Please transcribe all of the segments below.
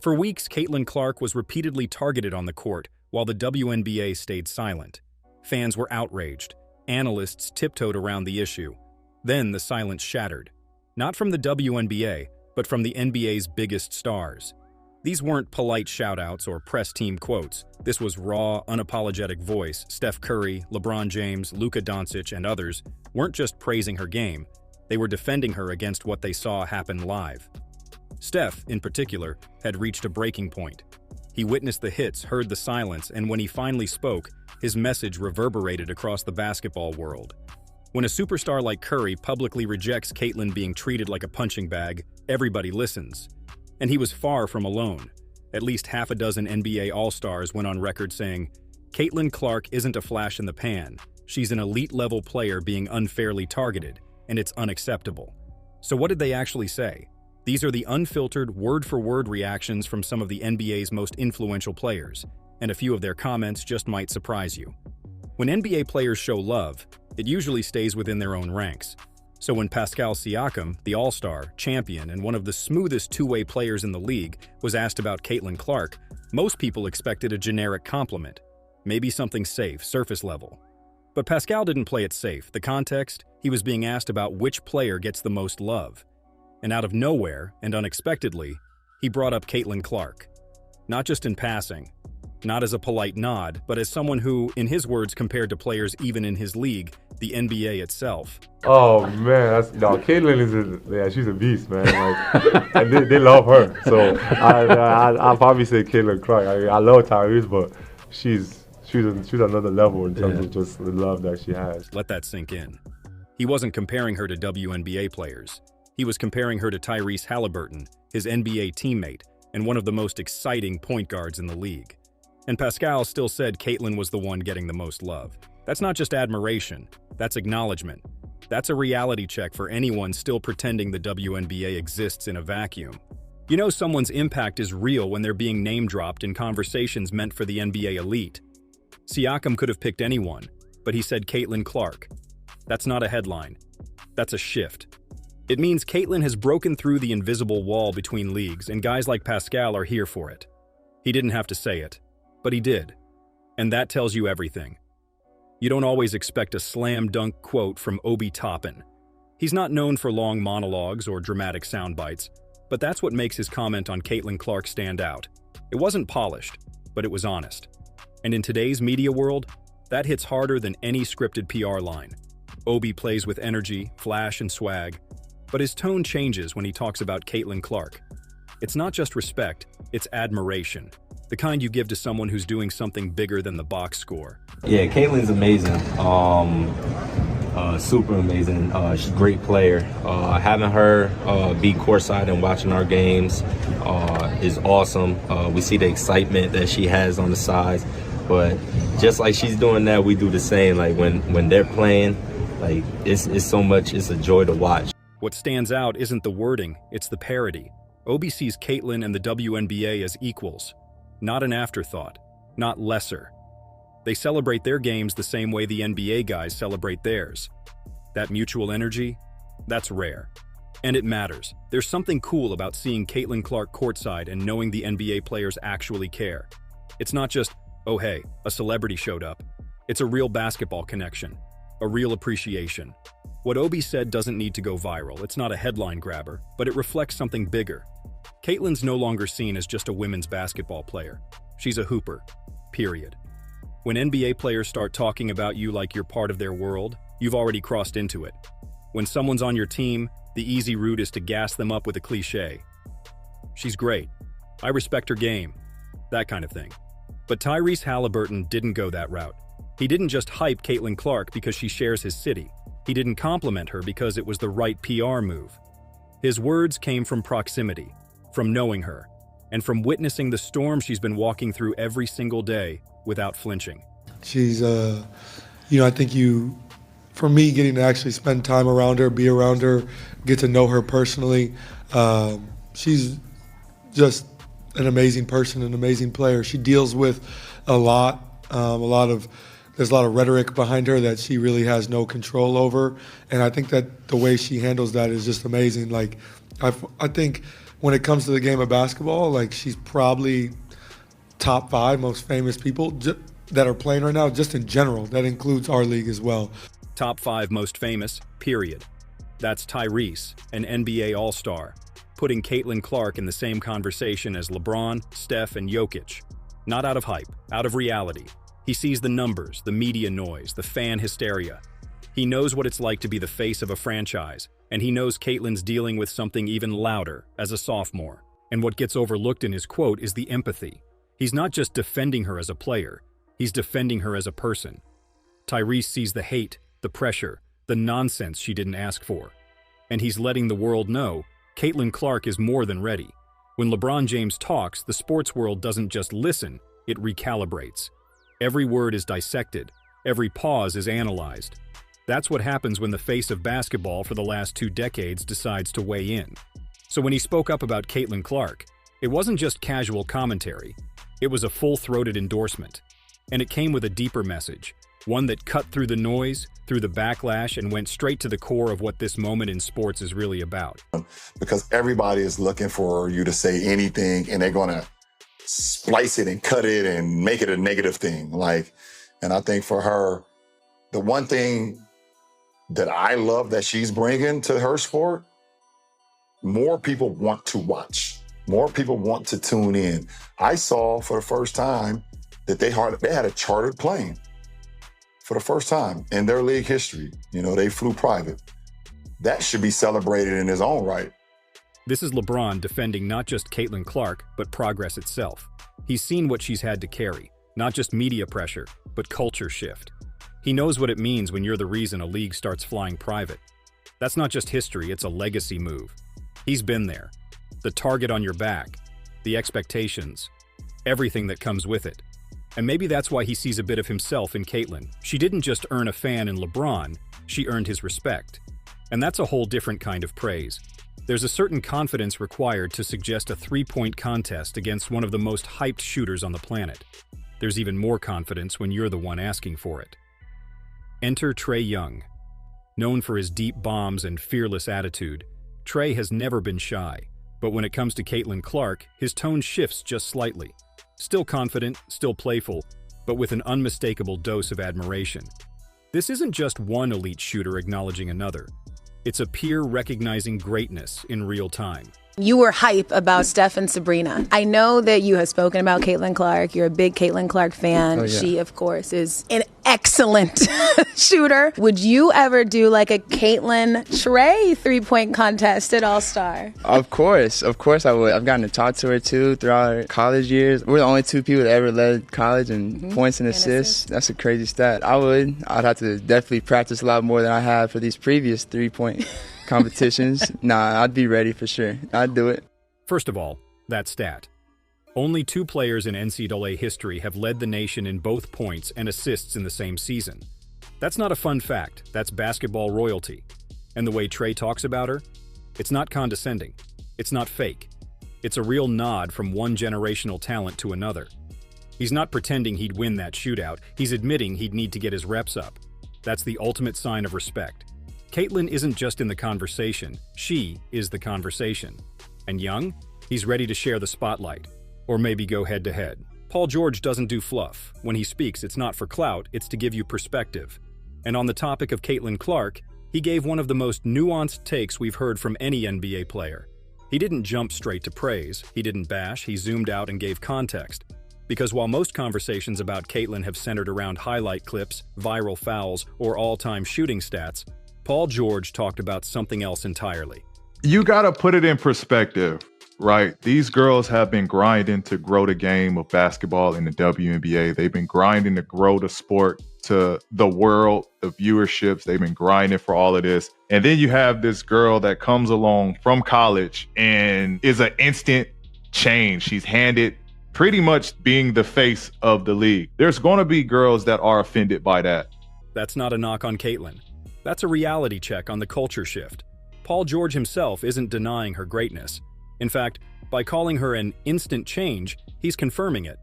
For weeks, Caitlin Clark was repeatedly targeted on the court while the WNBA stayed silent. Fans were outraged. Analysts tiptoed around the issue. Then the silence shattered. Not from the WNBA, but from the NBA's biggest stars. These weren't polite shout-outs or press team quotes. This was raw, unapologetic voice. Steph Curry, LeBron James, Luka Doncic, and others weren't just praising her game. They were defending her against what they saw happen live. Steph, in particular, had reached a breaking point. He witnessed the hits, heard the silence, and when he finally spoke, his message reverberated across the basketball world. When a superstar like Curry publicly rejects Caitlin being treated like a punching bag, everybody listens. And he was far from alone. At least half a dozen NBA All-Stars went on record saying, "Caitlin Clark isn't a flash in the pan. She's an elite-level player being unfairly targeted, and it's unacceptable." So what did they actually say? These are the unfiltered, word-for-word reactions from some of the NBA's most influential players, and a few of their comments just might surprise you. When NBA players show love, it usually stays within their own ranks. So when Pascal Siakam, the All-Star, champion, and one of the smoothest two-way players in the league, was asked about Caitlin Clark, most people expected a generic compliment. Maybe something safe, surface level. But Pascal didn't play it safe. The context, he was being asked about which player gets the most love. And out of nowhere, and unexpectedly, he brought up Caitlin Clark. Not just in passing, not as a polite nod, but as someone who, in his words, compared to players even in his league, the NBA itself. Oh man, Caitlin she's a beast, man. Like, and they love her. So I'll probably say Caitlin Clark. I love Tyrese, but she's another level in terms of just the love that she has. Let that sink in. He wasn't comparing her to WNBA players. He was comparing her to Tyrese Halliburton, his NBA teammate, and one of the most exciting point guards in the league. And Pascal still said Caitlin was the one getting the most love. That's not just admiration, that's acknowledgement. That's a reality check for anyone still pretending the WNBA exists in a vacuum. You know someone's impact is real when they're being name-dropped in conversations meant for the NBA elite. Siakam could have picked anyone, but he said Caitlin Clark. That's not a headline. That's a shift. It means Caitlin has broken through the invisible wall between leagues, and guys like Pascal are here for it. He didn't have to say it, but he did. And that tells you everything. You don't always expect a slam dunk quote from Obi Toppin. He's not known for long monologues or dramatic sound bites, but that's what makes his comment on Caitlin Clark stand out. It wasn't polished, but it was honest. And in today's media world, that hits harder than any scripted PR line. Obi plays with energy, flash, and swag, but his tone changes when he talks about Caitlin Clark. It's not just respect, it's admiration. The kind you give to someone who's doing something bigger than the box score. Yeah, Caitlin's amazing. Super amazing. She's a great player. Having her be courtside and watching our games is awesome. We see the excitement that she has on the sides, but just like she's doing that, we do the same. Like when they're playing, like it's so much. It's a joy to watch. What stands out isn't the wording, it's the parody. Obi sees Caitlin and the WNBA as equals, not an afterthought, not lesser. They celebrate their games the same way the NBA guys celebrate theirs. That mutual energy, that's rare. And it matters. There's something cool about seeing Caitlin Clark courtside and knowing the NBA players actually care. It's not just, oh hey, a celebrity showed up. It's a real basketball connection, a real appreciation. What Obi said doesn't need to go viral. It's not a headline grabber, but it reflects something bigger. Caitlin's no longer seen as just a women's basketball player. She's a hooper, period. When NBA players start talking about you like you're part of their world, you've already crossed into it. When someone's on your team, the easy route is to gas them up with a cliche. She's great. I respect her game. That kind of thing. But Tyrese Halliburton didn't go that route. He didn't just hype Caitlin Clark because she shares his city. He didn't compliment her because it was the right PR move. His words came from proximity, from knowing her, and from witnessing the storm she's been walking through every single day without flinching. She's, I think for me, getting to actually spend time around her, be around her, get to know her personally, she's just an amazing person, an amazing player. She deals with a lot there's a lot of rhetoric behind her that she really has no control over, and I think that the way she handles that is just amazing. Like, I think when it comes to the game of basketball, like she's probably top 5 most famous people that are playing right now, just in general. That includes our league as well. Top 5 most famous, period. That's Tyrese, an NBA All-Star, putting Caitlin Clark in the same conversation as LeBron, Steph, and Jokic. Not out of hype, out of reality. He sees the numbers, the media noise, the fan hysteria. He knows what it's like to be the face of a franchise, and he knows Caitlin's dealing with something even louder as a sophomore. And what gets overlooked in his quote is the empathy. He's not just defending her as a player, he's defending her as a person. Tyrese sees the hate, the pressure, the nonsense she didn't ask for. And he's letting the world know Caitlin Clark is more than ready. When LeBron James talks, the sports world doesn't just listen, it recalibrates. Every word is dissected, every pause is analyzed. That's what happens when the face of basketball for the last 2 decades decides to weigh in. So when he spoke up about Caitlin Clark, it wasn't just casual commentary, it was a full-throated endorsement. And it came with a deeper message, one that cut through the noise, through the backlash, and went straight to the core of what this moment in sports is really about. Because everybody is looking for you to say anything, and they're going to splice it and cut it and make it a negative thing. And I think for her, the one thing that I love that she's bringing to her sport, more people want to watch. More people want to tune in. I saw for the first time that they had a chartered plane. For the first time in their league history. They flew private. That should be celebrated in its own right. This is LeBron defending not just Caitlin Clark, but progress itself. He's seen what she's had to carry, not just media pressure, but culture shift. He knows what it means when you're the reason a league starts flying private. That's not just history, it's a legacy move. He's been there. The target on your back, the expectations, everything that comes with it. And maybe that's why he sees a bit of himself in Caitlin. She didn't just earn a fan in LeBron, she earned his respect. And that's a whole different kind of praise. There's a certain confidence required to suggest a 3-point contest against one of the most hyped shooters on the planet. There's even more confidence when you're the one asking for it. Enter Trae Young. Known for his deep bombs and fearless attitude, Trae has never been shy. But when it comes to Caitlin Clark, his tone shifts just slightly. Still confident, still playful, but with an unmistakable dose of admiration. This isn't just one elite shooter acknowledging another. It's a peer recognizing greatness in real time. You were hype about Steph and Sabrina. I know that you have spoken about Caitlin Clark. You're a big Caitlin Clark fan. Oh, yeah. She, of course, is an excellent shooter. Would you ever do like a Caitlin Trae 3-point contest at All-Star? Of course I would. I've gotten to talk to her too throughout her college years. We're the only 2 people that ever led college in points and assists. That's a crazy stat. I'd have to definitely practice a lot more than I have for these previous 3-point competitions. Nah, I'd be ready for sure. I'd do it. First of all, that stat. Only 2 players in NCAA history have led the nation in both points and assists in the same season. That's not a fun fact, that's basketball royalty. And the way Trae talks about her, it's not condescending, it's not fake. It's a real nod from one generational talent to another. He's not pretending he'd win that shootout, he's admitting he'd need to get his reps up. That's the ultimate sign of respect. Caitlin isn't just in the conversation, she is the conversation. And Young, he's ready to share the spotlight. Or maybe go head-to-head. Paul George doesn't do fluff. When he speaks, it's not for clout, it's to give you perspective. And on the topic of Caitlin Clark, he gave one of the most nuanced takes we've heard from any NBA player. He didn't jump straight to praise, he didn't bash, he zoomed out and gave context. Because while most conversations about Caitlin have centered around highlight clips, viral fouls, or all-time shooting stats, Paul George talked about something else entirely. You gotta put it in perspective, right? These girls have been grinding to grow the game of basketball in the WNBA. They've been grinding to grow the sport to the world, the viewerships. They've been grinding for all of this. And then you have this girl that comes along from college and is an instant change. She's handed pretty much being the face of the league. There's gonna be girls that are offended by that. That's not a knock on Caitlin. That's a reality check on the culture shift. Paul George himself isn't denying her greatness. In fact, by calling her an instant change, he's confirming it.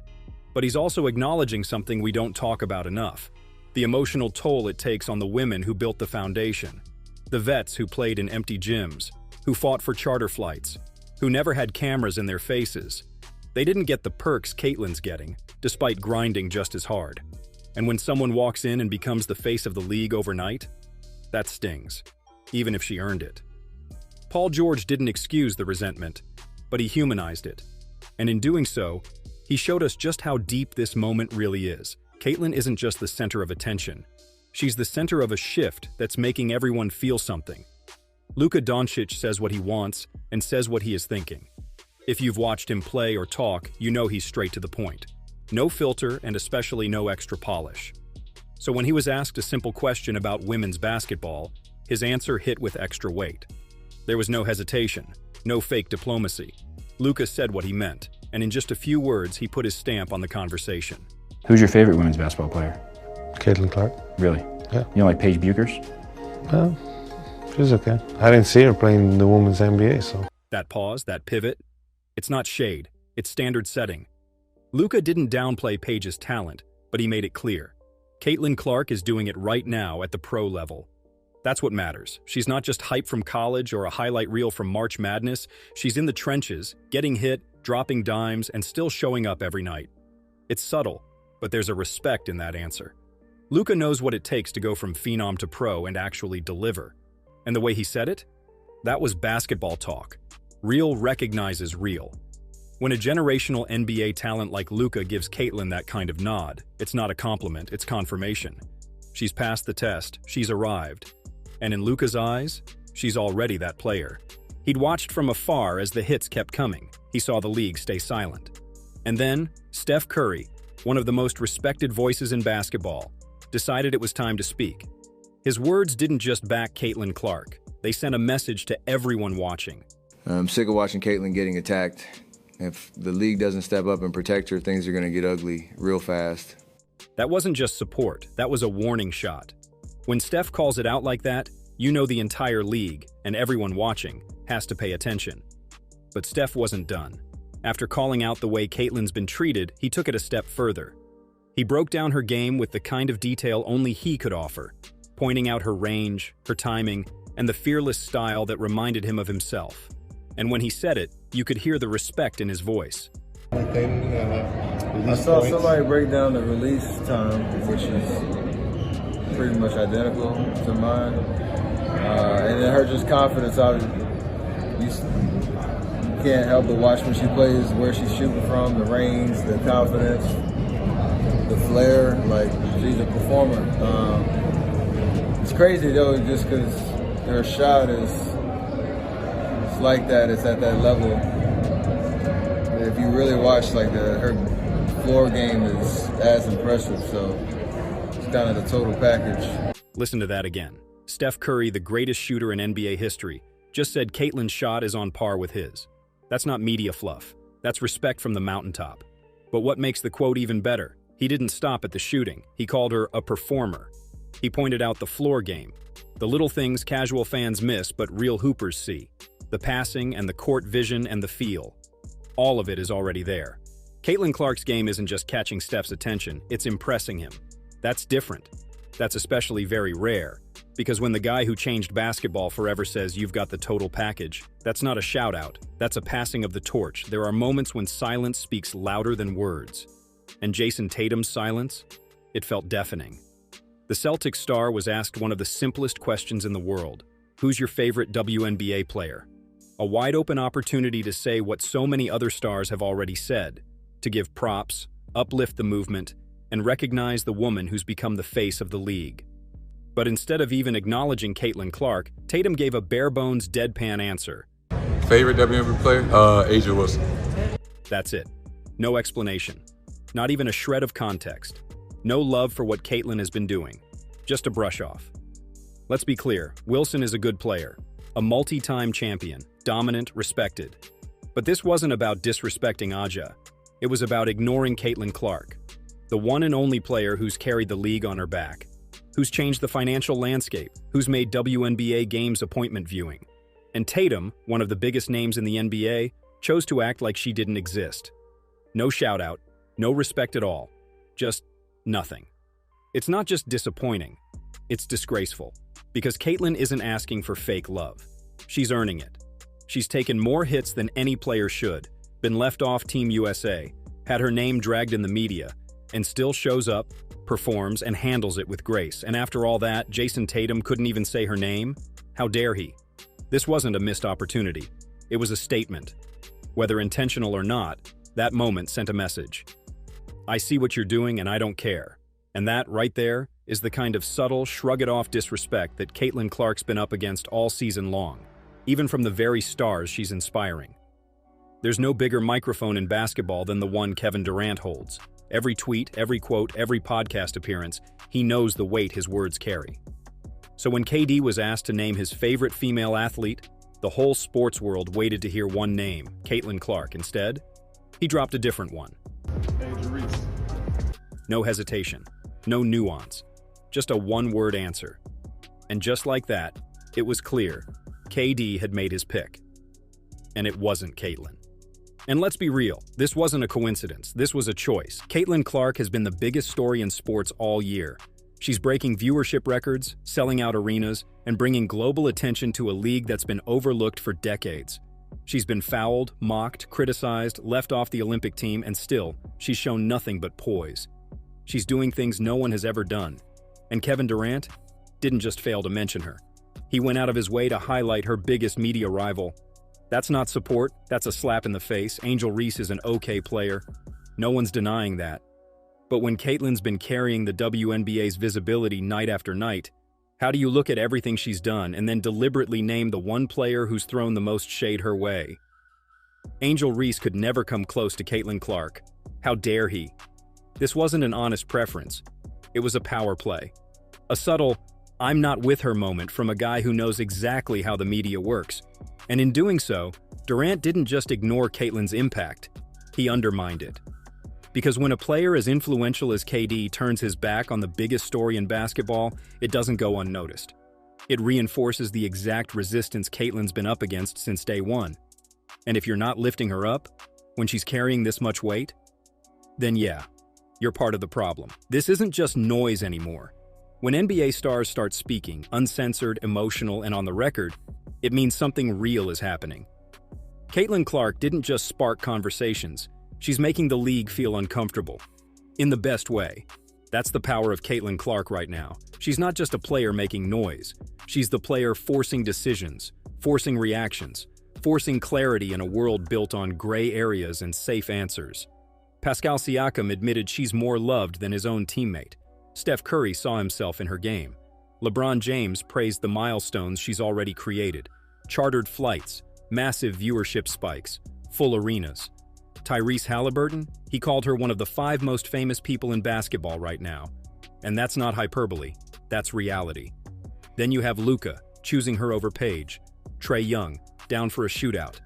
But he's also acknowledging something we don't talk about enough: the emotional toll it takes on the women who built the foundation, the vets who played in empty gyms, who fought for charter flights, who never had cameras in their faces. They didn't get the perks Caitlin's getting, despite grinding just as hard. And when someone walks in and becomes the face of the league overnight, that stings, even if she earned it. Paul George didn't excuse the resentment, but he humanized it. And in doing so, he showed us just how deep this moment really is. Caitlin isn't just the center of attention. She's the center of a shift that's making everyone feel something. Luka Doncic says what he wants and says what he is thinking. If you've watched him play or talk, you know he's straight to the point. No filter and especially no extra polish. So when he was asked a simple question about women's basketball, his answer hit with extra weight. There was no hesitation, no fake diplomacy. Luka said what he meant, and in just a few words, he put his stamp on the conversation. Who's your favorite women's basketball player? Caitlin Clark. Really? Yeah. You don't like Paige Buchers? Well, she's okay. I didn't see her playing in the women's NBA, so. That pause, that pivot, it's not shade, it's standard setting. Luka didn't downplay Paige's talent, but he made it clear. Caitlin Clark is doing it right now at the pro level. That's what matters. She's not just hype from college or a highlight reel from March Madness. She's in the trenches, getting hit, dropping dimes, and still showing up every night. It's subtle, but there's a respect in that answer. Luka knows what it takes to go from phenom to pro and actually deliver. And the way he said it? That was basketball talk. Real recognizes real. When a generational NBA talent like Luka gives Caitlin that kind of nod, it's not a compliment, it's confirmation. She's passed the test, she's arrived. And in Luka's eyes, she's already that player. He'd watched from afar as the hits kept coming. He saw the league stay silent. And then, Steph Curry, one of the most respected voices in basketball, decided it was time to speak. His words didn't just back Caitlin Clark. They sent a message to everyone watching. I'm sick of watching Caitlin getting attacked. If the league doesn't step up and protect her, things are going to get ugly real fast. That wasn't just support, that was a warning shot. When Steph calls it out like that, you know the entire league, and everyone watching, has to pay attention. But Steph wasn't done. After calling out the way Caitlin's been treated, he took it a step further. He broke down her game with the kind of detail only he could offer, pointing out her range, her timing, and the fearless style that reminded him of himself. And when he said it, you could hear the respect in his voice. I saw somebody break down the release time, which is pretty much identical to mine. And then her just confidence out. You can't help but watch when she plays, where she's shooting from, the range, the confidence, the flair. Like, she's a performer. It's crazy though, just because her shot is like that. It's at that level. If you really watch, like, her floor game is as impressive. So it's kind of the total package. Listen to that again. Steph Curry, the greatest shooter in NBA history, just said Caitlin's shot is on par with his. That's not media fluff. That's respect from the mountaintop. But what makes the quote even better? He didn't stop at the shooting. He called her a performer. He pointed out the floor game, the little things casual fans miss but real hoopers see. The passing and the court vision and the feel. All of it is already there. Caitlin Clark's game isn't just catching Steph's attention, it's impressing him. That's different. That's especially very rare, because when the guy who changed basketball forever says you've got the total package, that's not a shout-out, that's a passing of the torch. There are moments when silence speaks louder than words. And Jason Tatum's silence? It felt deafening. The Celtics star was asked one of the simplest questions in the world. Who's your favorite WNBA player? A wide-open opportunity to say what so many other stars have already said, to give props, uplift the movement, and recognize the woman who's become the face of the league. But instead of even acknowledging Caitlin Clark, Tatum gave a bare-bones, deadpan answer. Favorite WNBA player? Asia Wilson. That's it. No explanation. Not even a shred of context. No love for what Caitlin has been doing. Just a brush off. Let's be clear, Wilson is a good player. A multi-time champion, dominant, respected. But this wasn't about disrespecting Aja. It was about ignoring Caitlin Clark, the one and only player who's carried the league on her back, who's changed the financial landscape, who's made WNBA games appointment viewing. And Tatum, one of the biggest names in the NBA, chose to act like she didn't exist. No shout-out, no respect at all, just nothing. It's not just disappointing, it's disgraceful, because Caitlin isn't asking for fake love. She's earning it. She's taken more hits than any player should, been left off Team USA, had her name dragged in the media, and still shows up, performs, and handles it with grace. And after all that, Jason Tatum couldn't even say her name? How dare he? This wasn't a missed opportunity. It was a statement. Whether intentional or not, that moment sent a message. I see what you're doing and I don't care. And that, right there, is the kind of subtle, shrug-it-off disrespect that Caitlin Clark's been up against all season long, even from the very stars she's inspiring. There's no bigger microphone in basketball than the one Kevin Durant holds. Every tweet, every quote, every podcast appearance, he knows the weight his words carry. So when KD was asked to name his favorite female athlete, the whole sports world waited to hear one name, Caitlin Clark. Instead, he dropped a different one. No hesitation, no nuance, just a one-word answer. And just like that, it was clear, KD had made his pick. And it wasn't Caitlin. And let's be real, this wasn't a coincidence, this was a choice. Caitlin Clark has been the biggest story in sports all year. She's breaking viewership records, selling out arenas, and bringing global attention to a league that's been overlooked for decades. She's been fouled, mocked, criticized, left off the Olympic team, and still, she's shown nothing but poise. She's doing things no one has ever done. And Kevin Durant didn't just fail to mention her. He went out of his way to highlight her biggest media rival. That's not support, that's a slap in the face. Angel Reese is an okay player. No one's denying that. But when Caitlin's been carrying the WNBA's visibility night after night, how do you look at everything she's done and then deliberately name the one player who's thrown the most shade her way? Angel Reese could never come close to Caitlin Clark. How dare he? This wasn't an honest preference. It was a power play. A subtle, I'm not with her moment from a guy who knows exactly how the media works. And in doing so, Durant didn't just ignore Caitlin's impact, he undermined it. Because when a player as influential as KD turns his back on the biggest story in basketball, it doesn't go unnoticed. It reinforces the exact resistance Caitlin's been up against since day one. And if you're not lifting her up, when she's carrying this much weight, then yeah, you're part of the problem. This isn't just noise anymore. When NBA stars start speaking, uncensored, emotional, and on the record, it means something real is happening. Caitlin Clark didn't just spark conversations, she's making the league feel uncomfortable. In the best way. That's the power of Caitlin Clark right now. She's not just a player making noise, she's the player forcing decisions, forcing reactions, forcing clarity in a world built on gray areas and safe answers. Pascal Siakam admitted she's more loved than his own teammate. Steph Curry saw himself in her game. LeBron James praised the milestones she's already created. Chartered flights, massive viewership spikes, full arenas. Tyrese Halliburton, he called her one of the 5 most famous people in basketball right now. And that's not hyperbole, that's reality. Then you have Luka, choosing her over Paige. Trae Young, down for a shootout.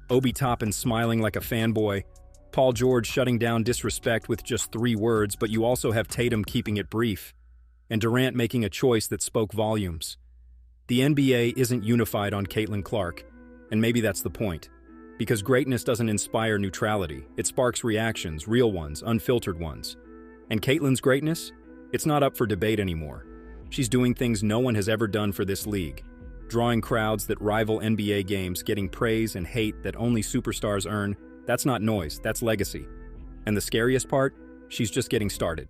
Obi Toppin smiling like a fanboy. Paul George shutting down disrespect with just 3 words, but you also have Tatum keeping it brief. And Durant making a choice that spoke volumes. The NBA isn't unified on Caitlin Clark, and maybe that's the point. Because greatness doesn't inspire neutrality, it sparks reactions, real ones, unfiltered ones. And Caitlin's greatness? It's not up for debate anymore. She's doing things no one has ever done for this league. Drawing crowds that rival NBA games, getting praise and hate that only superstars earn. That's not noise, that's legacy. And the scariest part? She's just getting started.